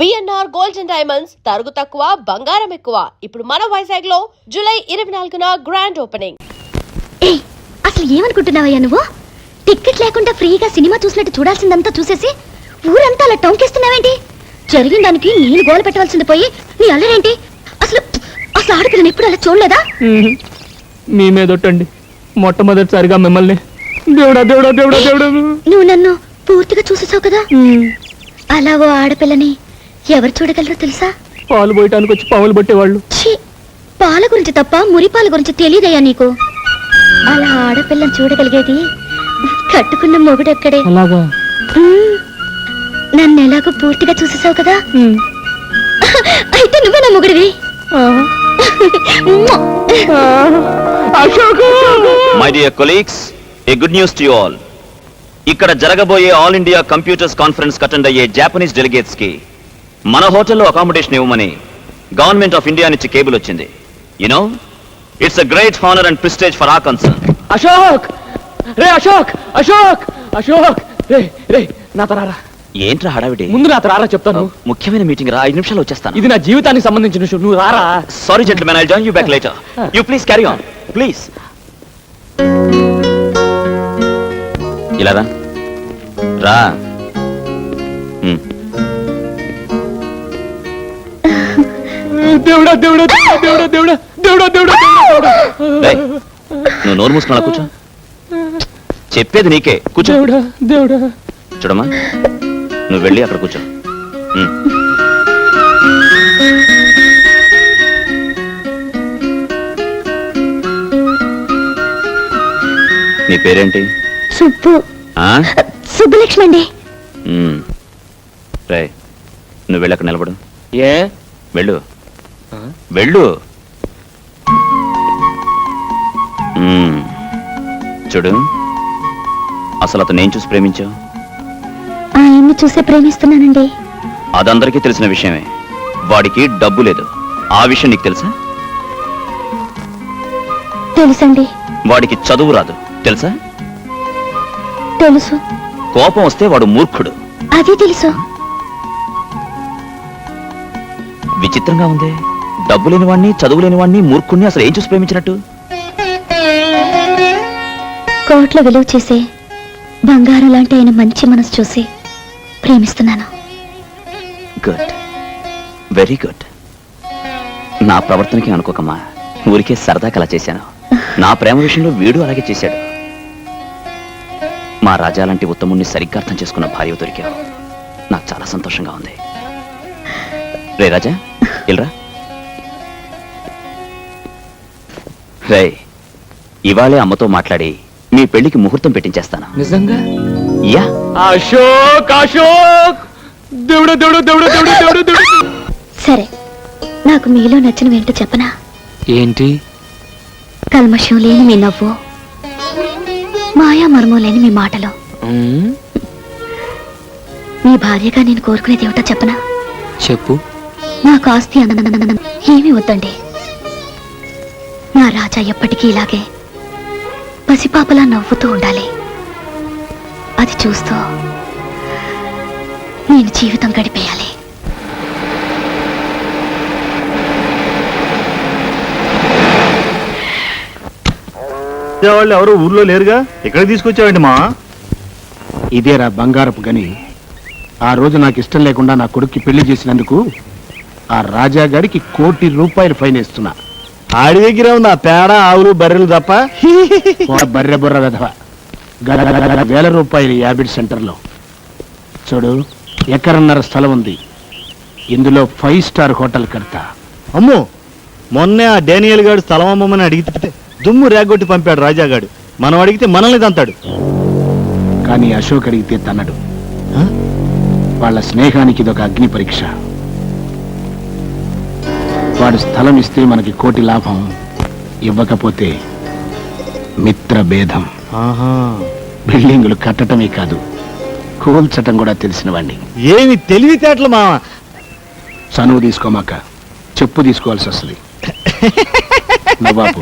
BNR gold and diamonds తరుగు తక్కువ బంగారం ఎక్కువ. ఇప్పుడు మన వైజాగ్ లో జూలై 24న గ్రాండ్ ఓపెనింగ్. అసలు ఏమనుకుంటున్నావయ్యా నువ్వు? టికెట్ లేకుండా ఫ్రీగా సినిమా చూసినట్టు చూడాల్సిందంతా చూసేసి ఊరంతా అలా టౌన్కేస్తున్నావేంటి? జరిగిన దానికి నేను గోల పెట్టవలసింది పోయి నీ అల్లరేంటి? అసలు అసలు ఆడపిల్లని ఎప్పుడు అలా చూడలేదా? మీ మీదొట్టండి మొట్టమొదటిసారిగా మిమ్మల్ని. దేవుడా దేవుడా దేవుడా దేవుడా, నువ్వు నన్ను పూర్తిగా చూసేసావు కదా. అలా ఓ ఆడపిల్లని ఎవరు చూడగలరో తెలుసా? పాలు పోయటానికి వచ్చి పావులు పట్టేవాళ్ళు. పాల గురించి తప్ప మురిపాల గురించి తెలియదయ్యా నీకు. అలా ఆడపిల్లని చూడగలిగేది కట్టుకున్న మొగుడెక్కడే. అలాగా? నన్ను ఎలాగో పూర్తిగా చూసేసావు కదా, అయితే నువ్వే నా మొగుడివి. My dear colleagues, a good news to you all. ఇక్కడ జరగబోయే all India computers conference attend అయ్యే జాపనీస్ డెలిగేట్స్ కి మన హోటల్లో అకామిడేషన్ ఇవ్వమని గవర్నమెంట్ ఆఫ్ ఇండియా నుంచి కేబుల్ వచ్చింది. You know, it's a great honour and prestige for our concern. Ashok రే, అశోక్ అశోక్ అశోక్ రే రే, నాతో రారా. ఏంట్రా హడావిడి? ముందు నాతో రారా చెప్తాను. ముఖ్యమైన మీటింగ్ రా, 5 నిమిషాలు వచ్చేస్తాను. ఇది నా జీవితానికి సంబంధించిన విషయం, నువ్వు రారా. Sorry gentlemen, I will join you back later. You please carry on please. ఇలా రా రా. దేవుడా దేవుడా దేవుడా దేవుడా దేవుడా దేవుడా దేవుడా. నువ్వు నోరు మూసుకున్నా కూర్చో. చెప్పేది నీకే, కూర్చో. దేవుడా దేవుడా. చూడమ్మా, నువ్వు వెళ్ళి అక్కడ కూర్చో. నీ పేరేంటి? సుబ్బు. సుబ్బలక్ష్మి అండి. రే, నువ్వు వెళ్ళి అక్కడ నిలబడు. ఏ? వెళ్ళు వెళ్ళు. చూడు, అసలు అతను నేను చూసి ప్రేమించావు? ఆయన్ని చూసే ప్రేమిస్తున్నానండి. అదందరికీ తెలిసిన విషయమే. వాడికి డబ్బు లేదు, ఆ విషయం నీకు తెలుసా? తెలుసండి. వాడికి చదువు రాదు, తెలుసా? తెలుసు. కోపం వస్తే వాడు మూర్ఖుడు, అది తెలుసు. విచిత్రంగా ఉంది. డబ్బు లేని వాడిని, చదువు లేని వాడిని, మూర్ఖుడిని అసలు ఏం చూసి ప్రేమించినట్టు? కోట్ల విలువ చేసే బంగారం లాంటి ఆయన మంచి మనసు చూసి ప్రేమిస్తున్నాను. Good, very good. నా ప్రవర్తనకి అనుకోకమ్మా, ఊరికే సరదాకి అలా చేశాను. నా ప్రేమ విషయంలో వీడు అలాగే చేశాడు. మా రాజా లాంటి ఉత్తముణ్ణి సరిగ్గా అర్థం చేసుకున్న భార్య దొరికావు. నాకు చాలా సంతోషంగా ఉంది. రే రాజా, ఇల్రా. రే, ఇవాళే అమ్మతో మాట్లాడి మీ పెళ్లికి ముహూర్తం పెట్టించేస్తాను. నిజంగా? యా. అశోక్ అశోక్, దేవుడా దేవుడా దేవుడా దేవుడా దేవుడా దేవుడా. సరే, నాకు మీలో నచ్చినవేంటో చెప్పనా? ఏంటి? కల్మషం లేని మీ నవ్వు, మాయా మర్మం లేని మీ మాటలు. మీ భార్యగా నేను కోరుకునేది ఏమిటో చెప్పనా? చెప్పు. నాకు ఆస్తి ఏమీ వద్దండి. నా రాజా ఎప్పటికీ ఇలాగే పసిపాపలా నవ్వుతూ ఉండాలి. అది చూస్తూ నేను జీవితం గడిపేయాలి. వాళ్ళు ఎవరు ఊర్లో లేరుగా, ఇక్కడ తీసుకొచ్చావండి మా? ఇదేరా బంగారపు గని. ఆ రోజు నాకు ఇష్టం లేకుండా నా కొడుక్కి పెళ్లి చేసినందుకు ఆ రాజా గారికి ₹1 కోటి ఫైన్ ఇస్తున్నా. ఆడి దగ్గర ఉంది ఆ పేడ, ఆవులు, బర్రెలు తప్ప. బర్రె బుర్ర వెధవ. ₹1,000 యాబిడ్ సెంటర్లో. చూడు, ఎకరన్నర స్థలం ఉంది. ఇందులో 5 స్టార్ హోటల్ కడతా. అమ్మో, మొన్నే ఆ డానియల్ గాడు స్థలం అమ్మమని అడిగితే దుమ్ము రేగొట్టి పంపాడు రాజాగాడు. మనం అడిగితే మనల్ని తంతాడు. కానీ అశోక్ అడిగితే తన్నడు. వాళ్ళ స్నేహానికి ఇదొక అగ్ని పరీక్ష. వాడు స్థలం ఇస్తే మనకి ₹1 కోటి లాభం, ఇవ్వకపోతే మిత్ర భేదం. బిల్డింగులు కట్టడమే కాదు, కూల్చటం కూడా తెలిసిన వాడిని. ఏమి తెలివితేటలు మావా. చనువు తీసుకోమాక చెప్పు తీసుకోవాల్సి వస్తుంది. నవాబు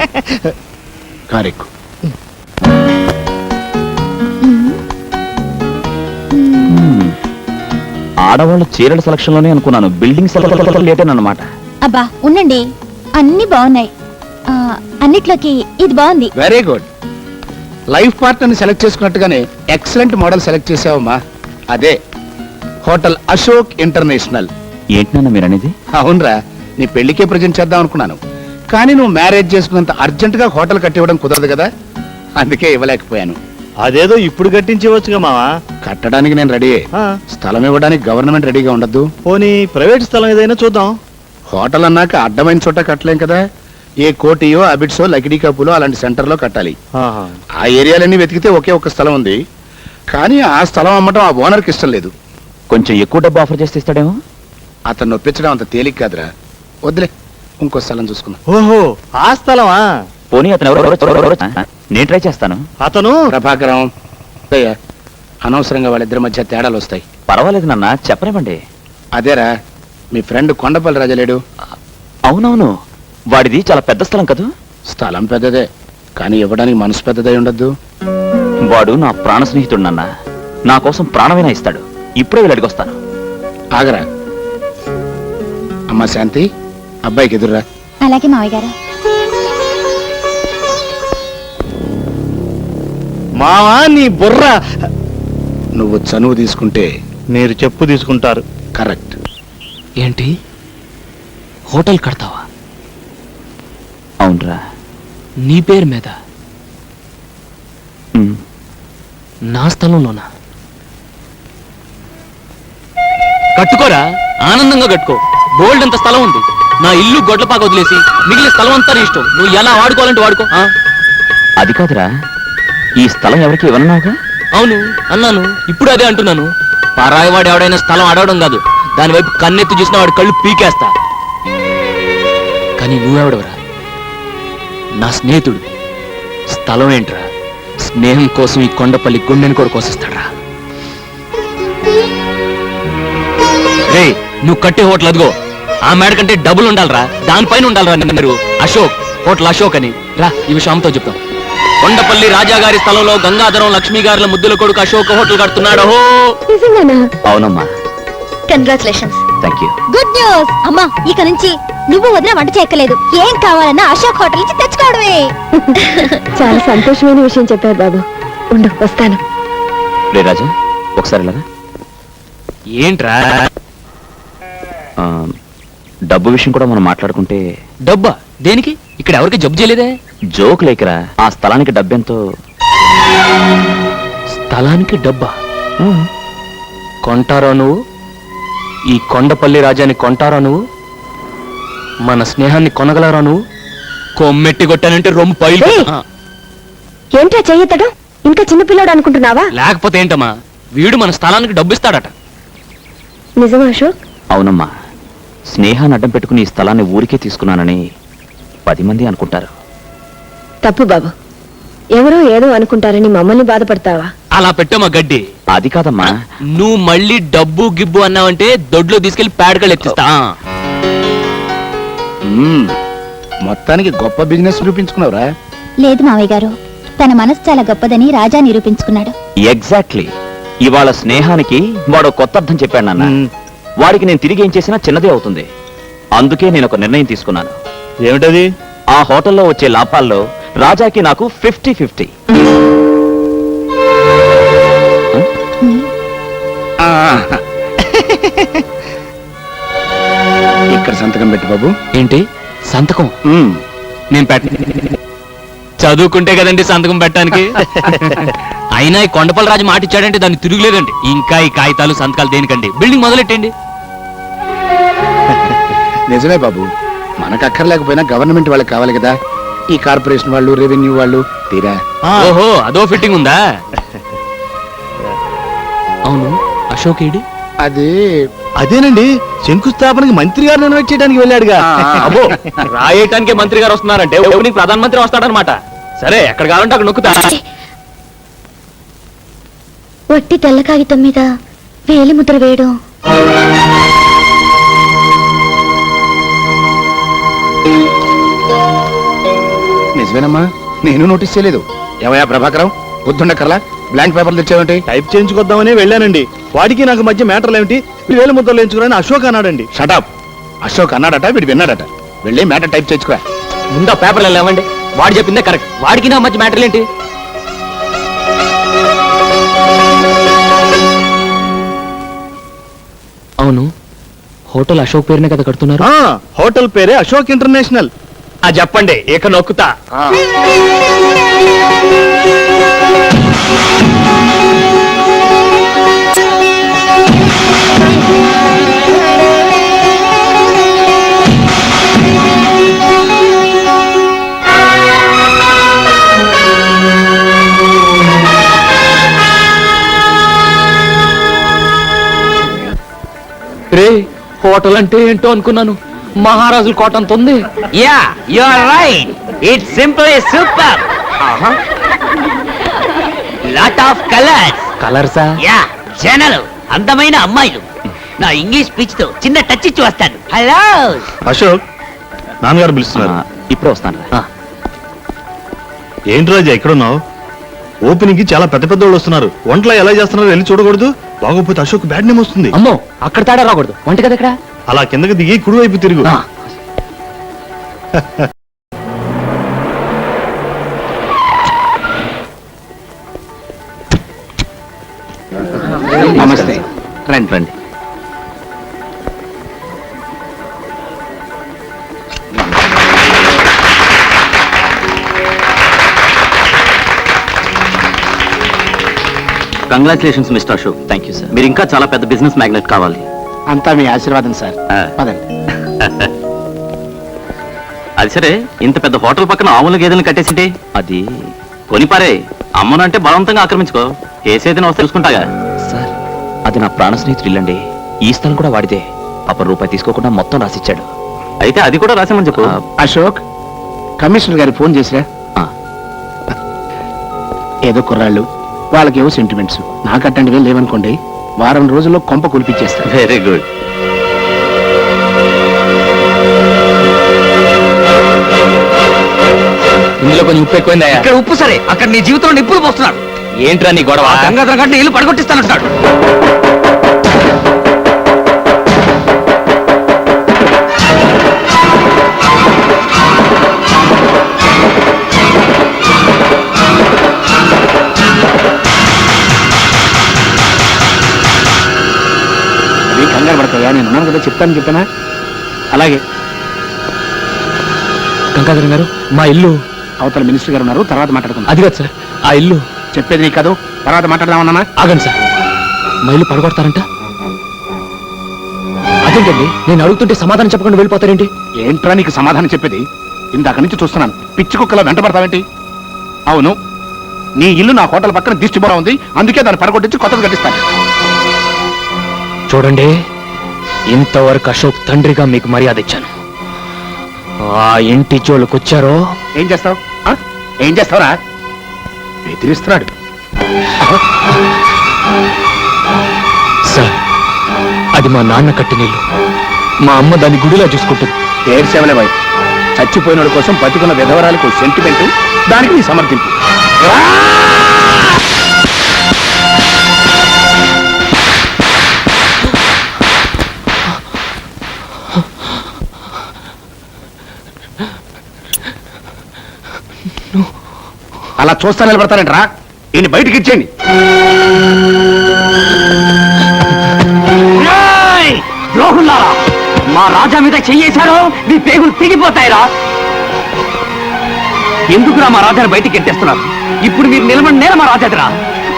కారెక్కు. ఆడవాళ్ళ చీరల సెలక్షన్ లోనే అనుకున్నాను, బిల్డింగ్ సెలక్షన్ లేటేనమాట. అబ్బా ఉండండి, అన్ని బాగున్నాయి. అన్నిట్లోకి ఇది బాగుంది. Very good. లైఫ్ పార్ట్నర్ని సెలెక్ట్ చేసుకున్నట్టుగానే ఎక్సలెంట్ మోడల్ సెలెక్ట్ చేసావమ్మా. అదే హోటల్ అశోక్ ఇంటర్నేషనల్. ఏంటన్నా మీరు అనేది? అవునరా, నీ పెళ్లికే ప్రజెంట్ చేద్దాం అనుకున్నాను, కానీ నువ్వు మ్యారేజ్ చేసుకున్నంత అర్జెంటుగా హోటల్ కట్టివ్వడం కుదరదు కదా, అందుకే ఇవ్వలేకపోయాను. అదేదో ఇప్పుడు కట్టించవచ్చుగా మావా. కట్టడానికి నేను రెడీ, స్థలం ఇవ్వడానికి గవర్నమెంట్ రెడీగా ఉండద్దు. పోనీ ప్రైవేట్ స్థలం ఏదైనా చూద్దాం. హోటల్ అన్నాక అడ్డమైన చోట కట్టలేం కదా, ఏ కోటియో అబిడ్సో లకిడీ కప్పులో అలాంటి సెంటర్లో కట్టాలి. ఆ ఏరియాలన్నీ వెతికితే ఒకే ఒక్క స్థలం ఉంది, కానీ ఆ స్థలం అమ్మటం ఆ ఓనర్కి ఇష్టం లేదు. కొంచెం ఎక్కువ డబ్బు ఆఫర్ చేస్తే ఇస్తాడేమో. అతను ఒప్పించడం అంత తేలిక కాదురా, వద్దులే, ఇంకో స్థలం చూసుకుందాం. ఓహో, ఆ స్థలమా? పోనీ అతను ఎవరో నేను ట్రై చేస్తాను. అతను ప్రభాకరం, అయ్యా, అనవసరంగా వాళ్ళిద్దరి మధ్య తేడాలు వస్తాయి. పర్వాలేదు నాన్న, చెప్పనివ్వండి. అదేరా, మీ ఫ్రెండ్ కొండపల్లి రాజా లేడు? అవునవును, వాడిది చాలా పెద్ద స్థలం కదూ. స్థలం పెద్దదే, కానీ ఇవ్వడానికి మనసు పెద్దదై ఉండద్దు. వాడు నా ప్రాణ స్నేహితుడు నాన్న, నా కోసం ప్రాణమైనా ఇస్తాడు. ఇప్పుడే వెళ్ళి అడిగొస్తాను. ఆగరా. అమ్మా శాంతి, అబ్బాయికి ఎదురురా. అలాగే మావయ్య గారు. మావా నీ బుర్ర. నువ్వు చనువు తీసుకుంటే మీరు చెప్పు తీసుకుంటారు. కరెక్ట్. ఏంటి, హోటల్ కడతావా? అవునరా. నీ పేరు మీద? ఉమ్. నా స్థలంలోనా? కట్టుకోరా, ఆనందంగా కట్టుకో. బోల్డ్ అంత స్థలం ఉంది. నా ఇల్లు గొడ్లపాక వదిలేసి మిగిలిన స్థలం అంతా నీ ఇష్టం. నువ్వు ఎలా వాడుకోవాలంటే వాడుకో. అది కాదురా, ఈ స్థలం ఎవరికి ఇవ్వనున్నావుగా? అవును అన్నాను, ఇప్పుడు అదే అంటున్నాను. పరాయివాడు ఎవడైనా స్థలం అడవడం కాదు, దాని వైపు కన్నెత్తి చూసిన వాడు కళ్ళు పీకేస్తా. కానీ నువ్వెవడవరా? నా స్నేహితుడు. స్థలం ఏంట్రా, స్నేహం కోసం ఈ కొండపల్లి గుండెని కూడా కోసిస్తాడ్రా. రే, నువ్వు కట్టే హోటల్ అదిగో, ఆ మేడ కంటే డబ్బులు ఉండాలరా, దానిపైన ఉండాలరా. మీరు అశోక్, హోటల్ అశోక్ అని. రా, ఈ విషయం అమ్మతో చెప్తాం. కొండపల్లి రాజా గారి స్థలంలో గంగాధరం లక్ష్మీ గారుల ముద్దుల కొడుకు అశోక్ హోటల్ కడుతున్నాడు. అవునమ్మా. Congratulations. Thank you. Good news. అమ్మా, ఇక నుంచి నువ్వు వదిన వంట చేయక్కలేదు. ఏం కావాలన్నా అశోక్ హోటల్ నుంచి తెచ్చుకోవడమే. చాలా సంతోషమైన విషయం చెప్పారు బాబు. ఉండు, వస్తాను. రే రాజా, ఒకసారి ఇలాగా. ఏంట్రా? ఆ, డబ్బు విషయం కూడా మనం మాట్లాడుకుంటే. డబ్బా దేనికి? ఇక్కడ ఎవరికి జబ్బు చేయలేదే. జోక్ లేకరా, ఆ స్థలానికి డబ్బెంతో. స్థలానికి డబ్బా? కొంటారా నువ్వు? ఈ కొండపల్లి రాజాని కొంటారా నువ్వు? మన స్నేహాన్ని కొనగలరా నువ్వు? కొమ్మెట్టి కొట్టానంటే రొమ్ము పైలు. ఏయ్! ఏంట్రా చెయ్యతడం? ఇంకా చిన్నపిల్లాడు అనుకుంటున్నావా? లేకపోతే ఏంటమ్మా, వీడు మన స్థలానికి డబ్బు ఇస్తాడట. నిజమా అశోక్? అవునమ్మా, స్నేహాన్ని అడ్డం పెట్టుకుని ఈ స్థలాన్ని ఊరికే తీసుకున్నానని 10 మంది అనుకుంటారు. తప్పు బాబు. ఎవరో ఏదో అనుకుంటారని మమ్మల్ని బాధపడతావా? అలా పెట్టమ్మా గడ్డి. అది కాదమ్మా. నువ్వు మళ్ళీ డబ్బు గిబ్బు అన్నావంటే దొడ్లో తీసుకెళ్లి పేడకలు ఎత్తిస్తా. మొత్తానికి గొప్ప బిజినెస్ చూపించుకున్నావురా. లేదు మావయ్య గారు, తన మనసు చాలా గొప్పదని రాజా నిరూపించుకున్నాడు. ఎగ్జాక్ట్లీ. ఇవాళ స్నేహానికి వాడు కొత్త అర్థం చెప్పాడు నాన్న. వాడికి నేను తిరిగి ఏం చేసినా చిన్నదే అవుతుంది. అందుకే నేను ఒక నిర్ణయం తీసుకున్నాను. ఏమిటది? ఆ హోటల్లో వచ్చే లాభాల్లో రాజాకి నాకు 50-50. ఇక్కడ సంతకం పెట్టు బాబు. ఏంటి సంతకం? నేను చదువుకుంటే కదండి సంతకం పెట్టడానికి. అయినా ఈ కొండపల్లి రాజు మాట ఇచ్చాడంటే దాన్ని తిరుగులేదండి. ఇంకా ఈ కాగితాలు సంతకాలు దేనికండి? బిల్డింగ్ మొదలెట్టండి. నిజమే బాబు, మనకు అక్కర్లేకపోయినా గవర్నమెంట్ వాళ్ళకి కావాలి కదా. ఈ కార్పొరేషన్ వాళ్ళు, రెవెన్యూ వాళ్ళు తీరా. ఓహో, అదో ఫిట్టింగ్ ఉందా? అవును, అశోక్ ఏడి? అది అదేనండి, శంకుస్థాపనకి మంత్రి గారిని ఇన్వైట్ చేయడానికి వెళ్ళాడుగా. అబ్బో, రాయటానికి మంత్రి గారు వస్తున్నారంటే ఓపెనింగ్ ప్రధానమంత్రి వస్తాడనమాట. సరే, ఎక్కడ కావాలంటే అక్కడ నొక్కుతా. వట్టి తెల్ల కాగితం మీద వేలి ముద్ర వేయడం. నిజమేనమ్మా, నేను నోటీస్ చేయలేదు. ఏమయ్యా ప్రభాకరం, పొద్దున్నకర్లా బ్లాంక్ పేపర్లు తెచ్చావేంటి? టైప్ చేయించుకొద్దామని వెళ్ళానండి. వాడికి నాకు మధ్య మ్యాటర్లు ఏమిటి? 1000 ముద్దలు ఎంచుకుని అశోక్ అన్నాడండి. షటప్. అశోక్ అన్నాడట, వీడు విన్నాడట. వెళ్ళి మ్యాటర్ టైప్ చేయించుకో. ముందు పేపర్లు లేవండి. వాడు చెప్పిందే కరెక్ట్. వాడికి నా మధ్య మ్యాటర్లు ఏంటి? అవును, హోటల్ అశోక్ పేరునే కదా కడుతున్నారు. హోటల్ పేరే అశోక్ ఇంటర్నేషనల్. చెప్పండి, ఇక నొక్కుతా. రే, హోటల్ అంటే ఏంటో అనుకున్నాను. మహారాజుల కోట అంత ఉంది. Yeah you are right. It's simply super. Lot of colours. కలర్సా? యా, జనలు, అందమైన అమ్మాయిలు. నా ఇంగ్లీష్ పిచ్ తో చిన్న టచ్ ఇచ్చి వస్తాను. హలో అశోక్, నాన్నగారు పిలుస్తున్నారు. ఇప్పుడే వస్తాను. ఏంటి రాజా ఎక్కడున్నావు? ఓపెనింగ్ కి చాలా పెద్ద పెద్ద వాళ్ళు వస్తున్నారు. వంటలు ఎలా చేస్తున్నారో వెళ్ళి చూడకూడదు. బాగోపోతే అశోక్ బ్యాడ్ నేమ్ వస్తుంది. అమ్మో, అక్కడ తేడా రాకూడదు. వంట కదా ఇక్కడ. అలా కిందకి దిగి కుడివైపు తిరుగు. నమస్తే. రండి రండి. Congratulations mister Ashok. Thank you sir. మీరు ఇంకా చాలా పెద్ద బిజినెస్ మ్యాగ్నెట్ కావాలి. అంతా మీ ఆశీర్వాదం సార్. పదండి. అది సరే, ఇంత పెద్ద హోటల్ పక్కన ఆవుల గేదెలను కట్టేసింటే అది కొనిపారే. అమ్మనంటే బలవంతంగా ఆక్రమించుకో. కేసేదైనా వస్తే తెలుసుకుంటాగా. సార్, అది నా ప్రాణ స్నేహితుడు ఇల్లండి. ఈ స్థలం కూడా వాడితే. రూపాయి తీసుకోకుండా మొత్తం రాసిచ్చాడు. అయితే అది కూడా రాసామని చెప్పు. అశోక్, కమిషనర్ గారికి ఫోన్ చేసిరా. ఏదో కుర్రాళ్ళు, వాళ్ళకేవో సెంటిమెంట్స్. నాకు అట్లాంటివి లేవనుకోండి, వారం రోజుల్లో కొంప కులిపించేస్తారు. Very good. ఇందులో కొంచెం ఉప్పు ఎక్కువైందా? ఇక్కడ ఉప్పు సరే, అక్కడ నీ జీవితంలో నిప్పులు పోస్తున్నాడు. ఏంట్రా నీ గొడవ? గంగాధర గంట ఇల్లు పడగొట్టిస్తానంటున్నాడు. అది కంగారు పడతాయా? నేను ఉన్నాను కదా, చెప్పానా? అలాగే. గంగాధర్ గారు, మా ఇల్లు అవతల మినిస్టర్ గారు ఉన్నారు, తర్వాత మాట్లాడుకుందాం. అది కాదు సార్, ఆ ఇల్లు. చెప్పేది నీకు కాదు, తర్వాత మాట్లాడదామన్నా. ఆగండి సార్, మా ఇల్లు పడగొడతారంట. అదేంటండి, నేను అడుగుతుంటే సమాధానం చెప్పకుండా వెళ్ళిపోతారేంటి? ఏంట్రా నీకు సమాధానం చెప్పేది? ఇందాక నుంచి చూస్తున్నాను, పిచ్చి కుక్కలో వెంట పడతావేంటి? అవును, నీ ఇల్లు నా హోటల్ పక్కన దిష్టిబోరా ఉంది, అందుకే దాన్ని పడగొట్టించి కొత్తది కట్టిస్తాను. చూడండి, ఇంతవరకు అశోక్ తండ్రిగా మీకు మర్యాద ఇచ్చాను. ఆ ఇంటి జోలికొచ్చారో ఏం చేస్తావు? ఏం చేస్తావురా? బెదిరిస్తున్నాడు. సార్, అది మా నాన్న కట్టిన ఇల్లు. మా అమ్మ దాన్ని గుడిలా చూసుకుంటుంది. ఏడ్చేవలే బాయ్, చచ్చిపోయినోడి కోసం బతుకున్న విధవరాలకు సెంటిమెంట్, దానికి నీ సమర్థింపు. అలా చూస్తా నిలబడతానంటరా? ఈయన బయటికి ఇచ్చేయండి. ద్రోహుల్లారా, మా రాజా మీద చెయ్యేశారో మీ పేగులు తెగిపోతాయిరా. ఎందుకురా మా రాజాని బయటికి ఎట్టేస్తున్నారు? ఇప్పుడు మీరు నిలబడి నేల మా రాజాదిరా.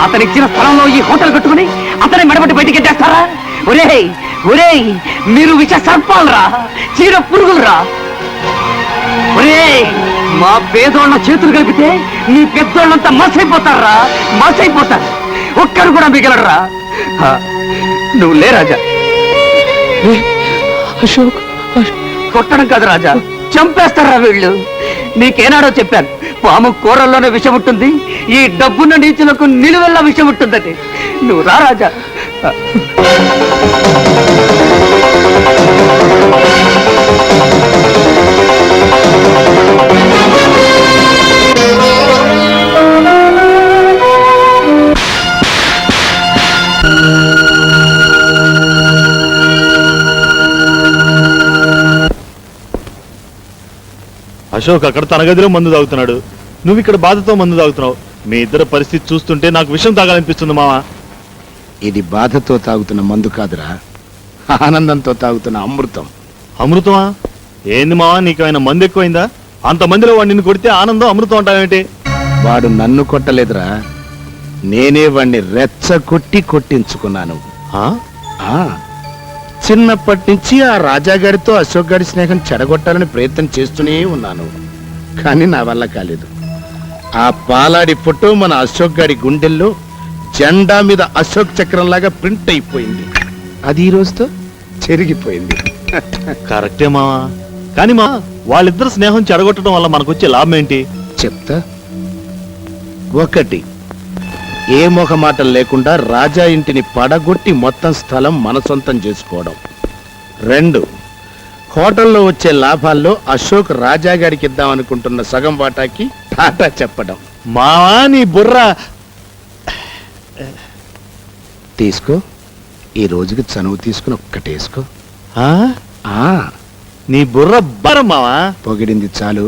అతను ఇచ్చిన స్థలంలో ఈ హోటల్ కట్టుకుని అతని మెడబట్టి బయటికి ఎట్టేస్తారా? ఒరేయ్ ఒరేయ్, మీరు విష సర్పాలరా, చీర పురుగులరా. ఒరేయ్, మా పేదోళ్ళ చేతులు కలిపితే మీ పెద్దోళ్ళంతా మసైపోతారా, మసైపోతారు. ఒక్కరు కూడా మిగలరా. నువ్వు లే రాజా. అశోక్, కొట్టడం కాదు రాజా, చంపేస్తారా వీళ్ళు. నీకేనాడో చెప్పాను, పాము కూరల్లోనే విషం ఉంటుంది, ఈ డబ్బున్న నీచులకు నిలువెల్లా విషం ఉంటుందని. నువ్వు రా రాజా. అశోక్ అక్కడ తన గదిలో మందు తాగుతున్నాడు, నువ్వు ఇక్కడ బాధతో మందు తాగుతున్నావు. మీ ఇద్దరు పరిస్థితి చూస్తుంటే నాకు విషయం తాగాలనిపిస్తుంది మావా. ఇది బాధతో తాగుతున్న మందు కాదురా, ఆనందంతో తాగుతున్న అమృతం. అమృతమా? ఏంది మావా, నీకేమైనా మందు ఎక్కువైందా? అంతమందిలో వాడు నిన్ను కొడితే ఆనందం అమృతం అంటావేంటి? వాడు నన్ను కొట్టలేదురా, నేనే వాణ్ణి రెచ్చగొట్టి కొట్టించుకున్నాను. ఆ? ఆ చిన్నప్పటి నుంచి ఆ రాజాగాడితో అశోక్ గారి స్నేహం చెడగొట్టాలని ప్రయత్నం చేస్తూనే ఉన్నాను, కానీ నా వల్ల కాలేదు. ఆ పాలాడి ఫోటో మన అశోక్ గారి గుండెల్లో జెండా మీద అశోక్ చక్రంలాగా ప్రింట్ అయిపోయింది. అది ఈ రోజుతో చెరిగిపోయింది. కరెక్టే మావా, కానీ మా వాళ్ళిద్దరు స్నేహం చెడగొట్టడం వల్ల మనకొచ్చే లాభం ఏంటి? చెప్తా. ఒకటి, ఏ మొహమాటం లేకుండా రాజా ఇంటిని పడగొట్టి మొత్తం స్థలం మన సొంతం చేసుకోవడం. రెండు, హోటల్లో వచ్చే లాభాల్లో అశోక్ రాజా గారికి ఇద్దామనుకుంటున్న సగం వాటాకి టాటా చెప్పడం. మావా నీ బుర్ర. తీసుకో, ఈ రోజుకి చనువు తీసుకుని ఒక్కటేసుకో. ఆ? ఆ నీ బుర్ర బరం మావా. పొగిడింది చాలు,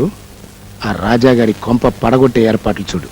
ఆ రాజాగారి కొంప పడగొట్టే ఏర్పాట్లు చూడు.